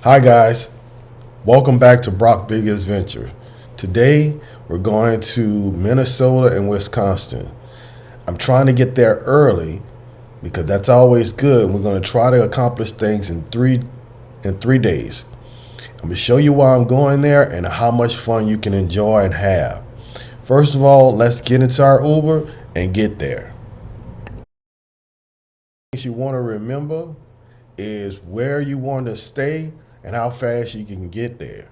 Hi guys, welcome back to Brock Big Adventure. Today we're going to Minnesota and Wisconsin. I'm trying to get there early because that's always good. We're going to try to accomplish things in three days. I'm going to show you why I'm going there and how much fun you can enjoy and have. First of all, let's get into our Uber and get there. Things you want to remember is where you want to stay and how fast you can get there.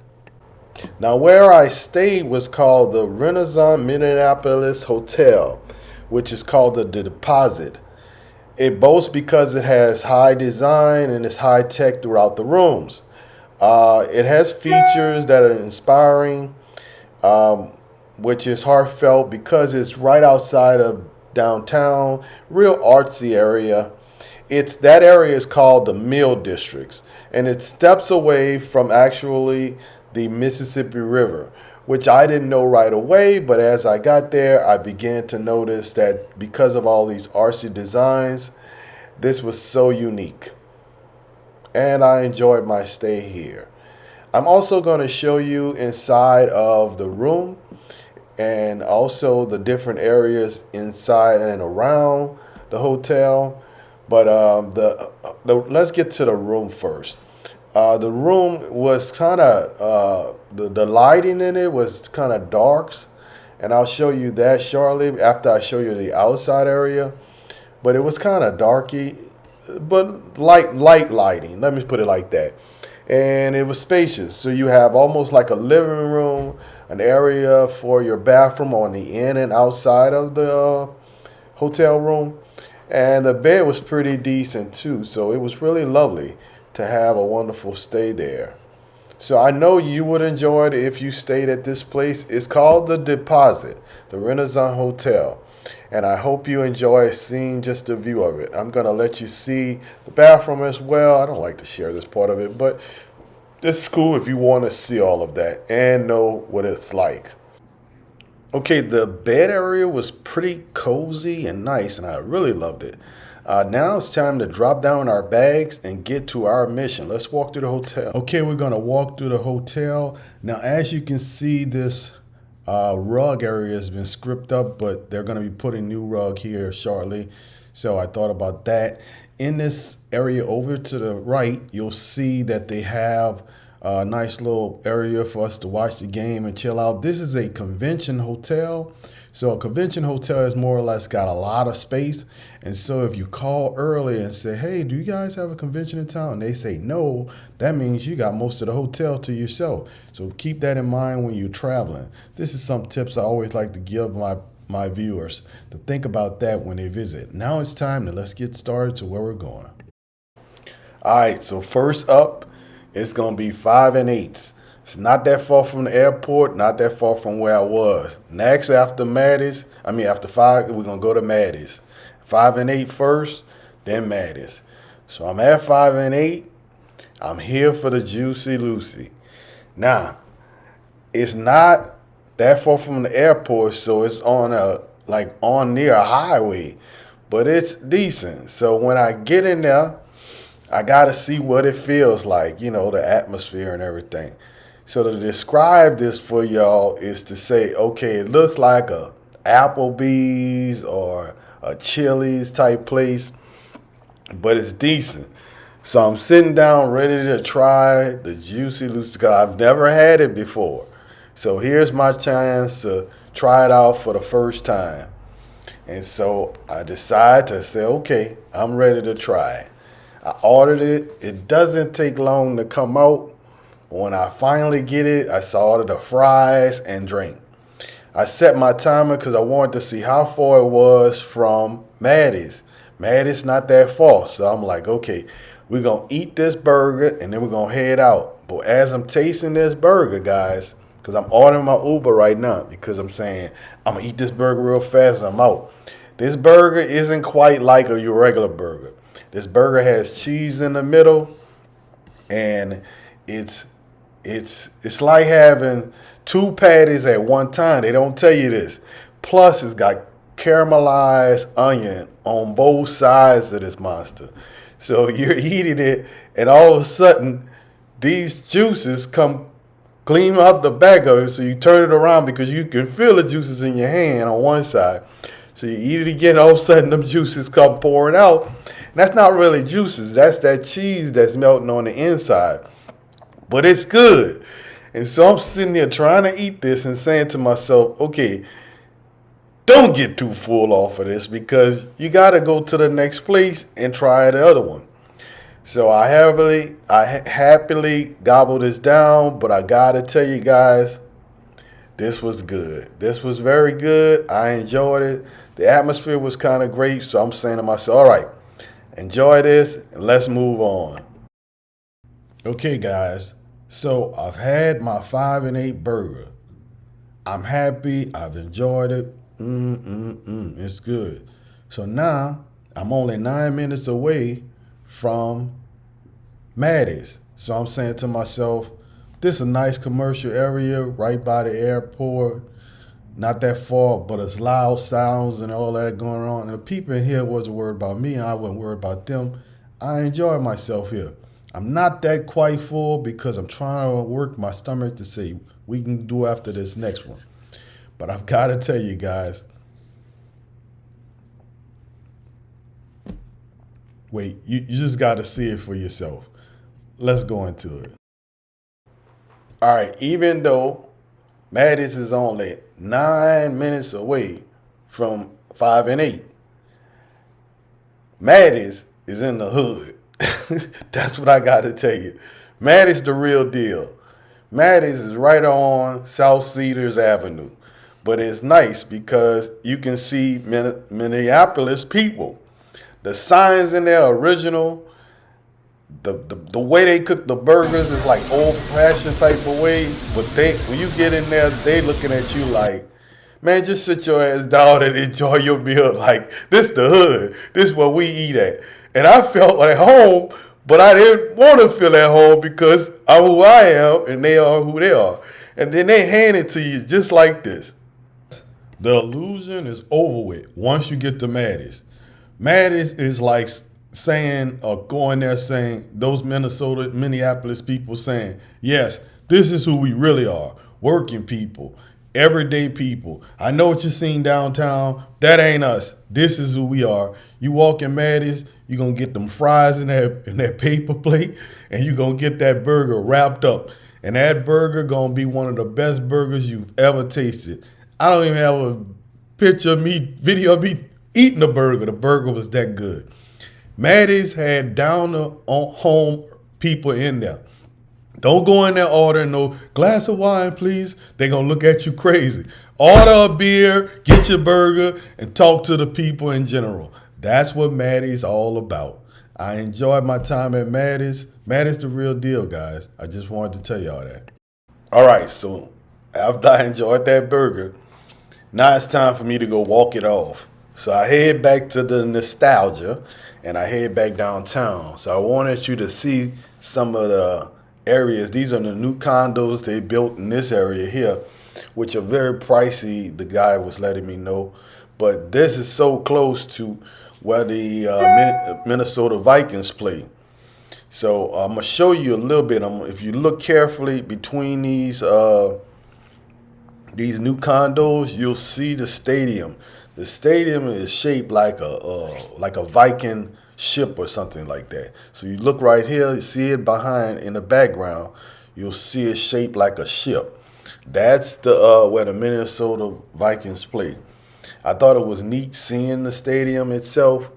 Now, where I stayed was called the Renaissance Minneapolis Hotel, which is called the Deposit. It boasts because it has high design and it's high tech throughout the rooms. It has features that are inspiring, which is heartfelt because it's right outside of downtown, real artsy area. That area is called the Mill Districts, and it steps away from actually the Mississippi River, which I didn't know right away. But as I got there, I began to notice that because of all these artsy designs, this was so unique, and I enjoyed my stay here. I'm also going to show you inside of the room and also the different areas inside and around the hotel. But let's get to the room first. The room was kind of the lighting in it was kind of darks, and I'll show you that shortly after I show you the outside area. But it was kind of darky, but light lighting. Let me put it like that. And it was spacious, so you have almost like a living room, an area for your bathroom on the in and outside of the hotel room. And the bed was pretty decent too, so it was really lovely to have a wonderful stay there. So I know you would enjoy it if you stayed at this place. It's called the Deposit, the Renaissance Hotel. And I hope you enjoy seeing just a view of it. I'm going to let you see the bathroom as well. I don't like to share this part of it, but this is cool if you want to see all of that and know what it's like. Okay, the bed area was pretty cozy and nice, and I really loved it. Now it's time to drop down our bags and get to our mission. Let's walk through the hotel. Okay, we're going to walk through the hotel. Now, as you can see, this rug area has been scripted up, but they're going to be putting new rug here shortly. So I thought about that. In this area over to the right, you'll see that they have a nice little area for us to watch the game and chill out. This is a convention hotel. So a convention hotel has more or less got a lot of space. And so if you call early and say, hey, do you guys have a convention in town? And they say no, that means you got most of the hotel to yourself. So keep that in mind when you're traveling. This is some tips I always like to give my viewers to think about that when they visit. Now it's time to let's get started to where we're going. All right, so first up, it's going to be 5 and 8. It's not that far from the airport, not that far from where I was. Next, after 5, we're going to go to Maddie's. 5 and 8 first, then Maddie's. So I'm at 5 and 8. I'm here for the Juicy Lucy. Now, it's not that far from the airport, so it's on near a highway, but it's decent. So when I get in there, I got to see what it feels like, the atmosphere and everything. So to describe this for y'all is to say, okay, it looks like a Applebee's or a Chili's type place, but it's decent. So I'm sitting down ready to try the Juicy Lucy. I've never had it before. So here's my chance to try it out for the first time. And so I decide to say, okay, I'm ready to try it. I ordered it. It doesn't take long to come out. When I finally get it, I ordered the fries and drink. I set my timer because I wanted to see how far it was from Maddie's. Maddie's not that far. So I'm like, okay, we're going to eat this burger and then we're going to head out. But as I'm tasting this burger, guys, because I'm ordering my Uber right now because I'm saying I'm going to eat this burger real fast and I'm out. This burger isn't quite like a regular burger. This burger has cheese in the middle, and it's like having two patties at one time. They don't tell you this. Plus, it's got caramelized onion on both sides of this monster. So you're eating it, and all of a sudden, these juices come clean out the back of it, so you turn it around because you can feel the juices in your hand on one side. So you eat it again, all of a sudden them juices come pouring out. And that's not really juices, that's that cheese that's melting on the inside. But it's good. And so I'm sitting there trying to eat this and saying to myself, okay, don't get too full off of this because you got to go to the next place and try the other one. So I happily gobbled this down, but I gotta tell you guys, this was good. This was very good. I enjoyed it. The atmosphere was kind of great, so I'm saying to myself, all right, enjoy this and let's move on. Okay, guys. So I've had my 5 and 8 burger. I'm happy. I've enjoyed it. It's good. So now I'm only 9 minutes away from Maddie's. So I'm saying to myself, this is a nice commercial area right by the airport. Not that far, but it's loud sounds and all that going on. And the people in here wasn't worried about me, and I wasn't worried about them. I enjoy myself here. I'm not that quite full because I'm trying to work my stomach to see we can do after this next one. But I've got to tell you guys, wait, you just got to see it for yourself. Let's go into it. All right, even though Maddie's is only 9 minutes away from 5 and 8, Maddie's is in the hood. That's what I got to tell you. Maddie's the real deal. Maddie's is right on South Cedars Avenue. But it's nice because you can see Minneapolis people. The signs in there are original. The way they cook the burgers is like old fashioned type of way. But when you get in there, they looking at you like, man, just sit your ass down and enjoy your meal. Like, this the hood. This is where we eat at. And I felt at home, but I didn't want to feel at home because I'm who I am and they are who they are. And then they hand it to you just like this. The illusion is over with once you get to Maddie's. Maddie's is like saying or going there saying, those Minneapolis people saying, yes, this is who we really are. Working people, everyday people. I know what you're seeing downtown. That ain't us. This is who we are. You walk in Maddie's, you're going to get them fries in that paper plate, and you're going to get that burger wrapped up. And that burger going to be one of the best burgers you've ever tasted. I don't even have a picture of me, video of me eating the burger. The burger was that good. Maddie's had down the home people in there. Don't go in there ordering no glass of wine, please. They're going to look at you crazy. Order a beer, get your burger, and talk to the people in general. That's what Maddie's all about. I enjoyed my time at Maddie's. Maddie's the real deal, guys. I just wanted to tell y'all that. All right, so after I enjoyed that burger, now it's time for me to go walk it off. So I head back to the nostalgia and I head back downtown. So I wanted you to see some of the areas. These are the new condos they built in this area here, which are very pricey, the guy was letting me know. But this is so close to where the Minnesota Vikings play. So I'm going to show you a little bit. If you look carefully between these new condos, you'll see the stadium. The stadium is shaped like a Viking ship or something like that. So you look right here, you see it behind in the background. You'll see it shaped like a ship. That's the where the Minnesota Vikings play. I thought it was neat seeing the stadium itself.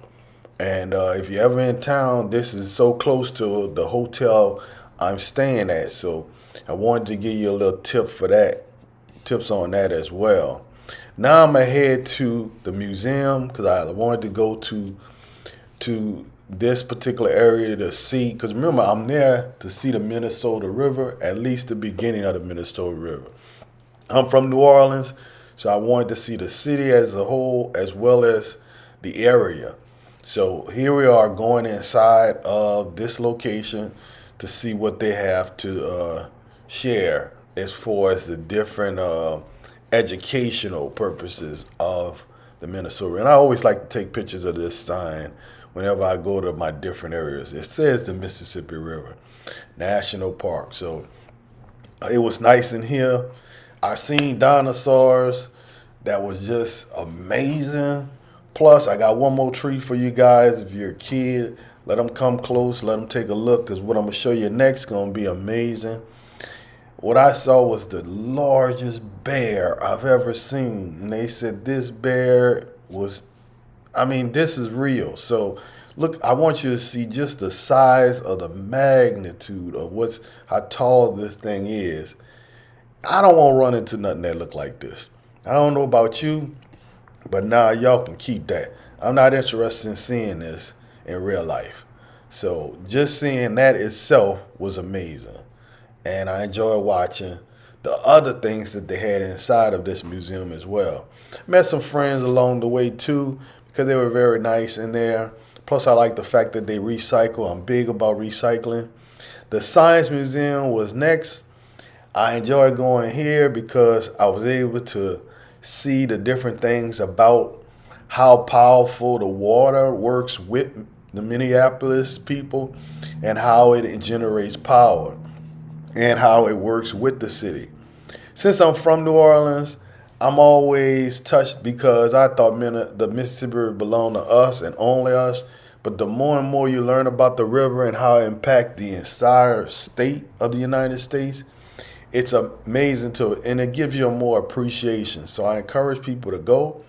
And if you're ever in town, this is so close to the hotel I'm staying at. So I wanted to give you a little tip for that, tips on that as well. Now I'm going to head to the museum because I wanted to go to this particular area to see. Because remember, I'm there to see the Minnesota River, at least the beginning of the Minnesota River. I'm from New Orleans, so I wanted to see the city as a whole as well as the area. So here we are going inside of this location to see what they have to share as far as the different educational purposes of the Minnesota. And I always like to take pictures of this sign whenever I go to my different areas. It says the Mississippi River National Park. So it was nice in here. I seen dinosaurs that was just amazing. Plus, I got one more treat for you guys. If you're a kid, let them come close, let them take a look, because what I'm going to show you next is going to be amazing. What I saw was the largest bear I've ever seen. And they said this bear was, I mean, this is real. So look, I want you to see just the size of the magnitude of how tall this thing is. I don't want to run into nothing that look like this. I don't know about you, but now y'all can keep that. I'm not interested in seeing this in real life. So just seeing that itself was amazing. And I enjoyed watching the other things that they had inside of this museum as well. Met some friends along the way too, because they were very nice in there. Plus, I like the fact that they recycle. I'm big about recycling. The Science Museum was next. I enjoyed going here because I was able to see the different things about how powerful the water works with the Minneapolis people and how it generates power and how it works with the city. Since I'm from New Orleans, I'm always touched because I thought the Mississippi River belonged to us and only us. But the more and more you learn about the river and how it impacts the entire state of the United States, it's amazing and it gives you a more appreciation. So I encourage people to go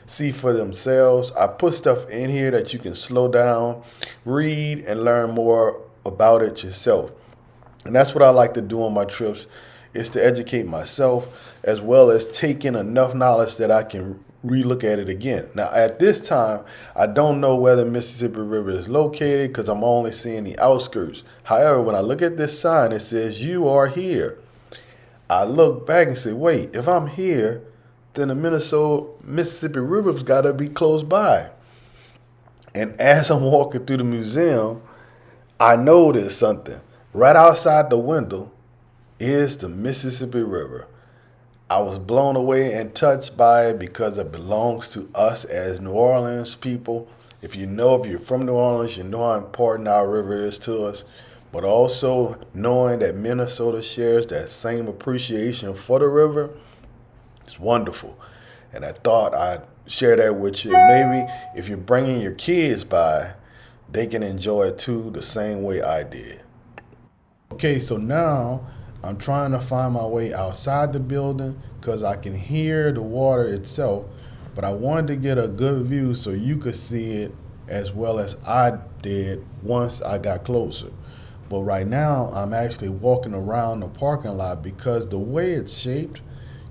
see for themselves. I put stuff in here that you can slow down, read, and learn more about it yourself. And that's what I like to do on my trips, is to educate myself as well as take in enough knowledge that I can relook at it again. Now, at this time, I don't know where the Mississippi River is located because I'm only seeing the outskirts. However, when I look at this sign, it says, "You are here." I look back and say, wait, if I'm here, then the Mississippi River's got to be close by. And as I'm walking through the museum, I noticed something. Right outside the window is the Mississippi River. I was blown away and touched by it because it belongs to us as New Orleans people. If you're from New Orleans, you know how important our river is to us. But also knowing that Minnesota shares that same appreciation for the river, it's wonderful. And I thought I'd share that with you. Maybe if you're bringing your kids by, they can enjoy it too the same way I did. Okay, so now I'm trying to find my way outside the building because I can hear the water itself, but I wanted to get a good view so you could see it as well as I did once I got closer. But right now, I'm actually walking around the parking lot because the way it's shaped,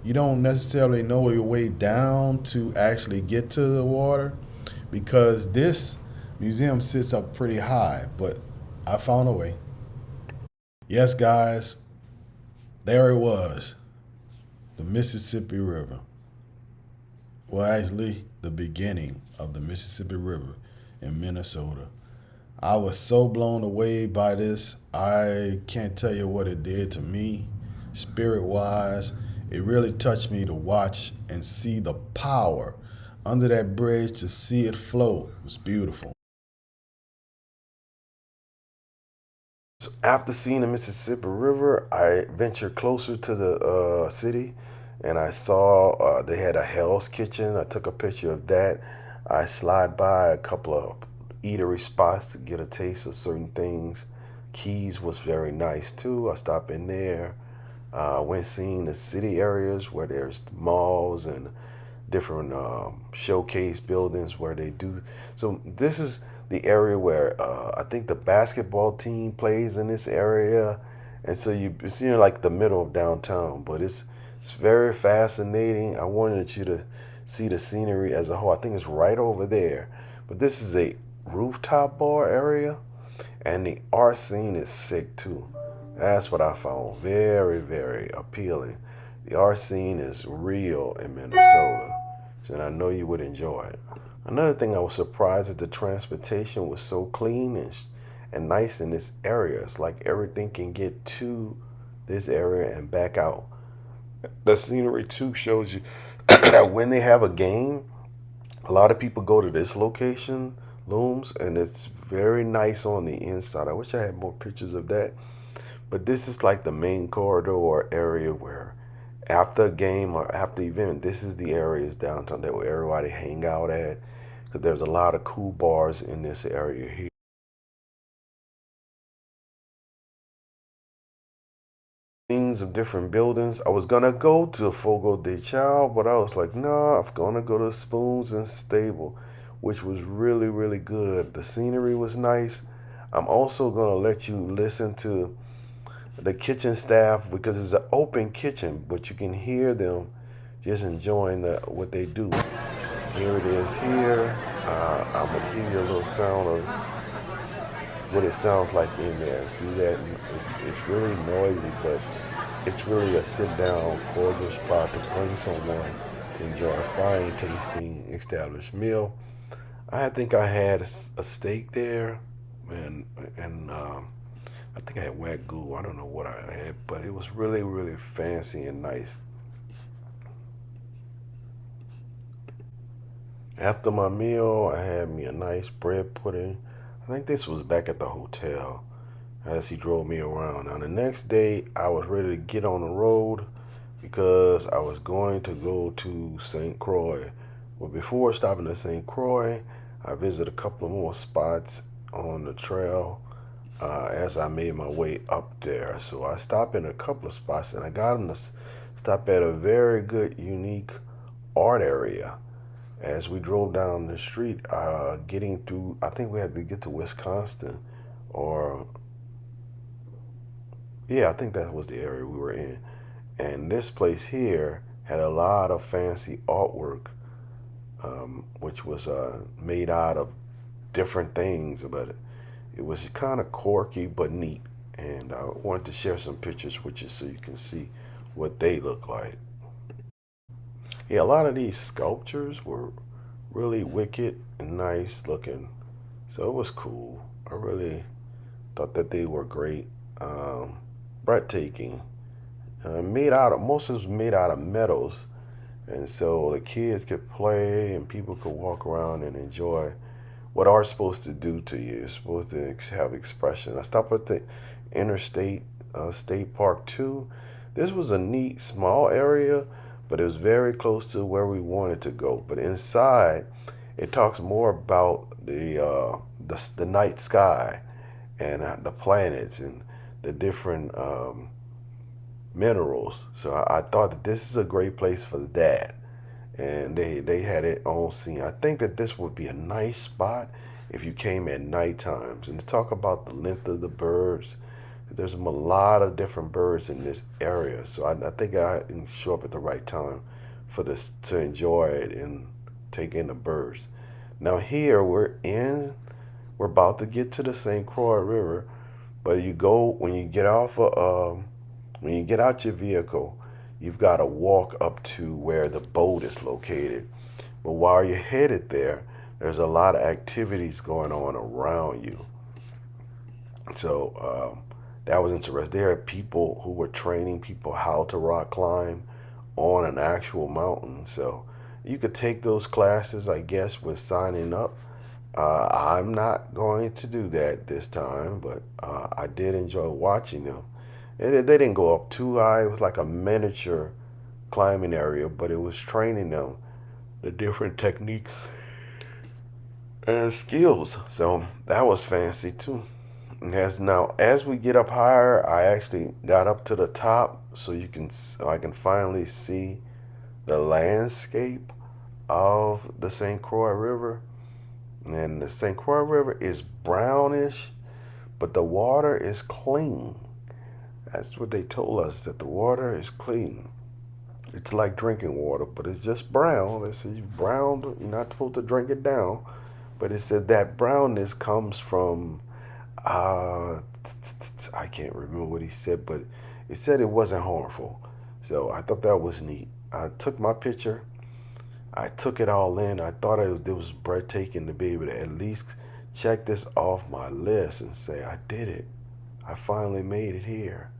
you don't necessarily know your way down to actually get to the water because this museum sits up pretty high, but I found a way. Yes, guys, there it was, the Mississippi River. Well, actually, the beginning of the Mississippi River in Minnesota. I was so blown away by this. I can't tell you what it did to me, spirit-wise. It really touched me to watch and see the power under that bridge, to see it flow. It was beautiful. So after seeing the Mississippi River, I ventured closer to the city, and I saw they had a Hell's Kitchen. I took a picture of that. I slid by a couple of eatery spots to get a taste of certain things. Keys was very nice too. I stopped in there. Went seeing the city areas where there's malls and different showcase buildings where they do. So this is the area where I think the basketball team plays in this area, and so it's like the middle of downtown. But it's very fascinating. I wanted you to see the scenery as a whole. I think it's right over there. But this is a rooftop bar area, and the art scene is sick too. That's what I found very, very appealing. The art scene is real in Minnesota, and I know you would enjoy it. Another thing, I was surprised that the transportation was so clean and nice in this area. It's like everything can get to this area and back out. The scenery too shows you that when they have a game, a lot of people go to this location, looms, and it's very nice on the inside. I wish I had more pictures of that. But this is like the main corridor or area where after a game or after event, this is the areas downtown that where everybody hang out at. Because there's a lot of cool bars in this area here. Things of different buildings. I was gonna go to Fogo de Chao, but I was like, no, I'm gonna go to Spoons and Stable, which was really, really good. The scenery was nice. I'm also gonna let you listen to the kitchen staff because it's an open kitchen, but you can hear them just enjoying what they do. Here it is here. I'm gonna give you a little sound of what it sounds like in there. See that? It's really noisy, but it's really a sit-down, cordial spot to bring someone to enjoy a fine tasting established meal. I think I had a steak there, and I think I had wagyu. I don't know what I had, but it was really, really fancy and nice. After my meal, I had me a nice bread pudding. I think this was back at the hotel as he drove me around. Now, the next day, I was ready to get on the road because I was going to go to St. Croix. But before stopping at St. Croix, I visited a couple of more spots on the trail as I made my way up there. So I stopped in a couple of spots and I got him to stop at a very good, unique art area. As we drove down the street, getting through, I think we had to get to Wisconsin, or yeah, I think that was the area we were in. And this place here had a lot of fancy artwork, which was made out of different things, but it was kind of quirky but neat. And I wanted to share some pictures with you so you can see what they look like. Yeah, a lot of these sculptures were really wicked and nice looking. So it was cool. I really thought that they were great. Breathtaking. Made out of most of it was made out of metals, and so the kids could play and people could walk around and enjoy what art's supposed to do to you. It's supposed to have expression. I stopped at the Interstate State Park too. This was a neat small area, but it was very close to where we wanted to go. But inside, it talks more about the night sky and the planets and the different minerals. So I thought that this is a great place for the dad. And they had it on scene. I think that this would be a nice spot if you came at night times. And to talk about the length of the birds, there's a lot of different birds in this area. So I think I can show up at the right time for this to enjoy it and take in the birds. Now here we're about to get to the St. Croix River, but you go when you get off when you get out your vehicle, you've got to walk up to where the boat is located. But while you're headed there, there's a lot of activities going on around you. So that was interesting. There are people who were training people how to rock climb on an actual mountain. So you could take those classes, I guess, with signing up. I'm not going to do that this time, but I did enjoy watching them. They didn't go up too high. It was like a miniature climbing area, but it was training them the different techniques and skills. So that was fancy too. And as we get up higher, I actually got up to the top so I can finally see the landscape of the St. Croix River. And the St. Croix River is brownish, but the water is clean. That's what they told us, that the water is clean. It's like drinking water, but it's just brown. They said you're not supposed to drink it down. But it said that brownness comes from, I can't remember what he said, but it said it wasn't harmful. So I thought that was neat. I took my picture. I took it all in. I thought it was breathtaking to be able to at least check this off my list and say, I did it. I finally made it here.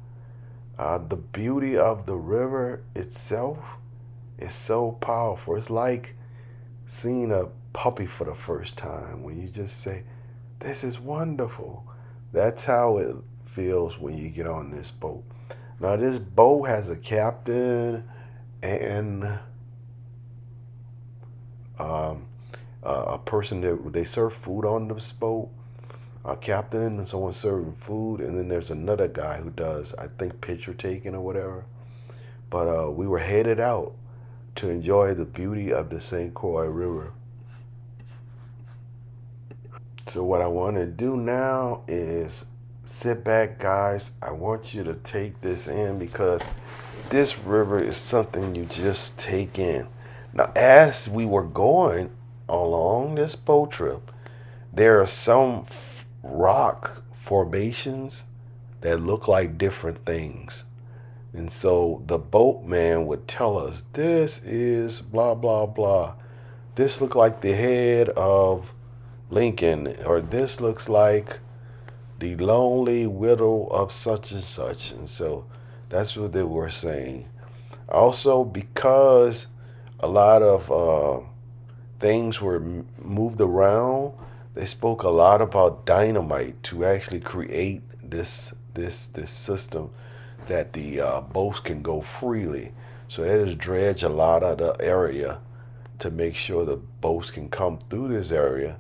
The beauty of the river itself is so powerful. It's like seeing puppy for the first time, when you just say, this is wonderful. That's how it feels when you get on this boat. Now, this boat has a captain and um, a person that they serve food on this boat, a captain and someone serving food, and then there's another guy who does, I think, picture taking or whatever. But we were headed out to enjoy the beauty of the St. Croix River. So what I want to do now is sit back, guys. I want you to take this in, because this river is something you just take in. Now, as we were going along this boat trip, there are some rock formations that look like different things. And so the boatman would tell us, this is blah, blah, blah. This looks like the head of Lincoln, or this looks like the lonely widow of such and such. And so that's what they were saying. Also, because a lot of things were moved around, they spoke a lot about dynamite to actually create this system that the boats can go freely. So they just dredge a lot of the area to make sure the boats can come through this area,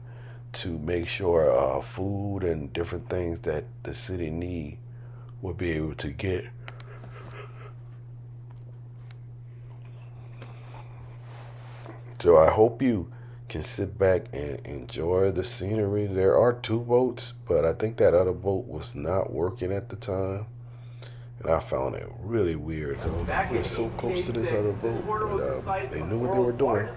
to make sure food and different things that the city need will be able to get. So I hope you can sit back and enjoy the scenery. There are two boats, but I think that other boat was not working at the time. And I found it really weird, because we were so close to this other boat, but they knew what they were doing.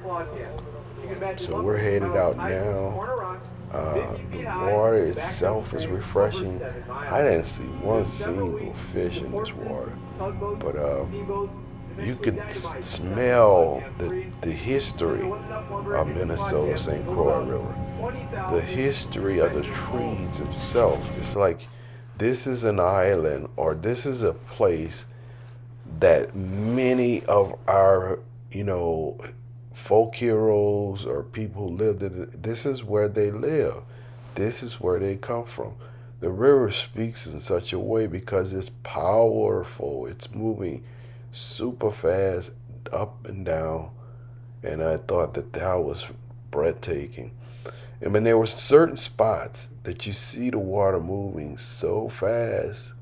So we're headed out now. The water itself is refreshing. I didn't see one single fish in this water, but you could smell the history of Minnesota St. Croix River, the history of the trees itself. It's like this is an island, or this is a place that many of our, folk heroes or people who lived in it, this is where they live. This is where they come from. The river speaks in such a way because it's powerful. It's moving super fast up and down. And I thought that was breathtaking. I mean, there were certain spots that you see the water moving so fast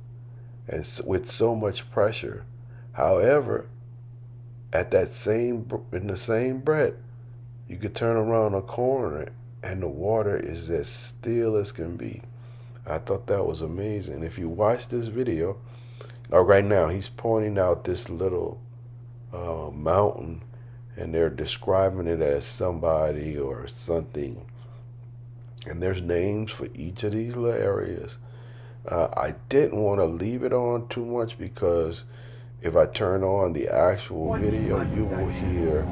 and with so much pressure. However, in the same breath, you could turn around a corner and the water is as still as can be. I thought that was amazing. If you watch this video, right now he's pointing out this little mountain, and they're describing it as somebody or something. And there's names for each of these little areas. I didn't want to leave it on too much, because if I turn on the actual video, you will hear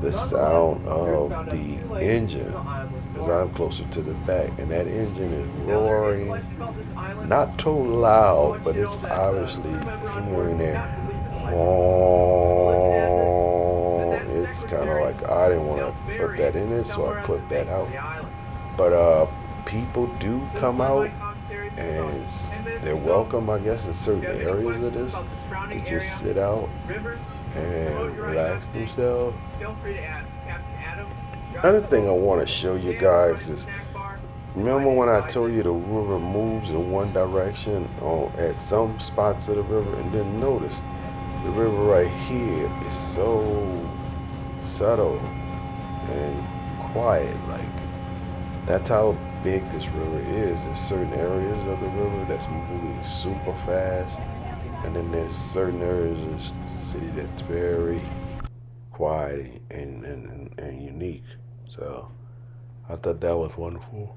the sound of the engine, because I'm closer to the back, and that engine is roaring. Not too loud, but it's obviously hearing it. It's kind of like, I didn't want to put that in it, so I clipped that out. But people do come out, and they're welcome, I guess, in certain areas of this, to just sit out and relax themselves. Another thing I want to show you guys is, remember when I told you the river moves in one direction at some spots of the river, and then notice the river right here is so subtle and quiet. Like, that's how big this river is. There's certain areas of the river that's moving super fast, and then there's certain areas of the city that's very quiet and unique. So I thought that was wonderful.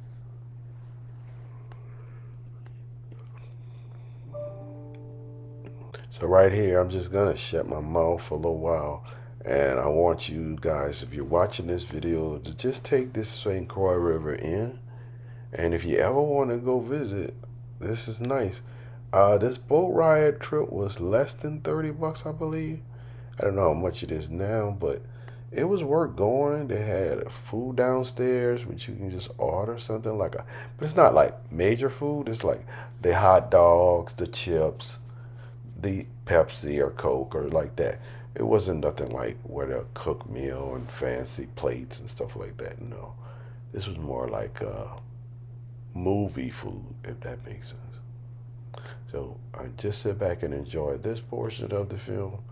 So right here, I'm just gonna shut my mouth for a little while, and I want you guys, if you're watching this video, to just take this St. Croix River in. And if you ever want to go visit, this is nice. This boat ride trip was less than $30, I believe. I don't know how much it is now, but it was worth going. They had food downstairs, which you can just order something like a, but it's not like major food. It's like the hot dogs, the chips, the Pepsi or Coke or like that. It wasn't nothing like where they cook meal and fancy plates and stuff like that. No, this was more like movie food, if that makes sense. So I just sit back and enjoy this portion of the film.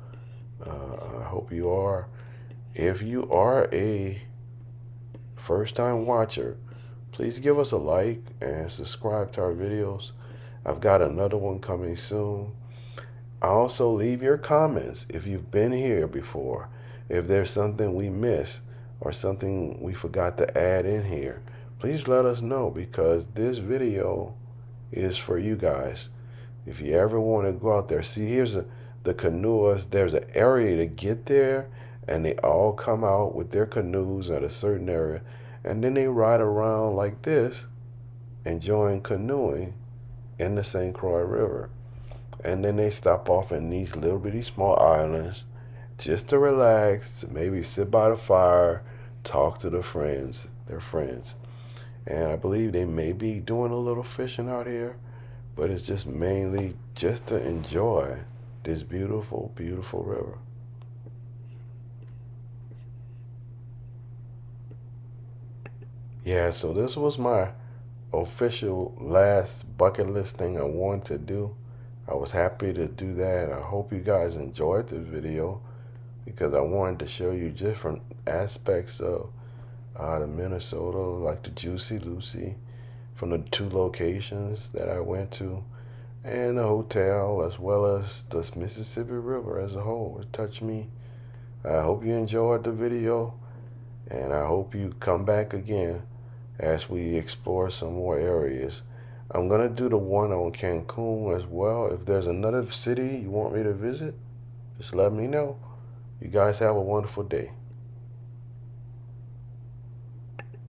I hope you are. If you are a first time watcher, please give us a like and subscribe to our videos. I've got another one coming soon. Also, leave your comments if you've been here before. If there's something we missed or something we forgot to add in here, please let us know because this video is for you guys. If you ever want to go out there, see the canoers. There's an area to get there, and they all come out with their canoes at a certain area, and then they ride around like this, enjoying canoeing in the St. Croix River. And then they stop off in these little bitty small islands just to relax, to maybe sit by the fire, talk to their friends. And I believe they may be doing a little fishing out here, but it's just mainly just to enjoy this beautiful, beautiful river. Yeah, so this was my official last bucket list thing I wanted to do. I was happy to do that. I hope you guys enjoyed this video because I wanted to show you different aspects of the Minnesota, like the Juicy Lucy from the two locations that I went to and the hotel as well as the Mississippi River as a whole. It touched me. I hope you enjoyed the video and I hope you come back again as we explore some more areas. I'm going to do the one on Cancun as well. If there's another city you want me to visit, just let me know. You guys have a wonderful day.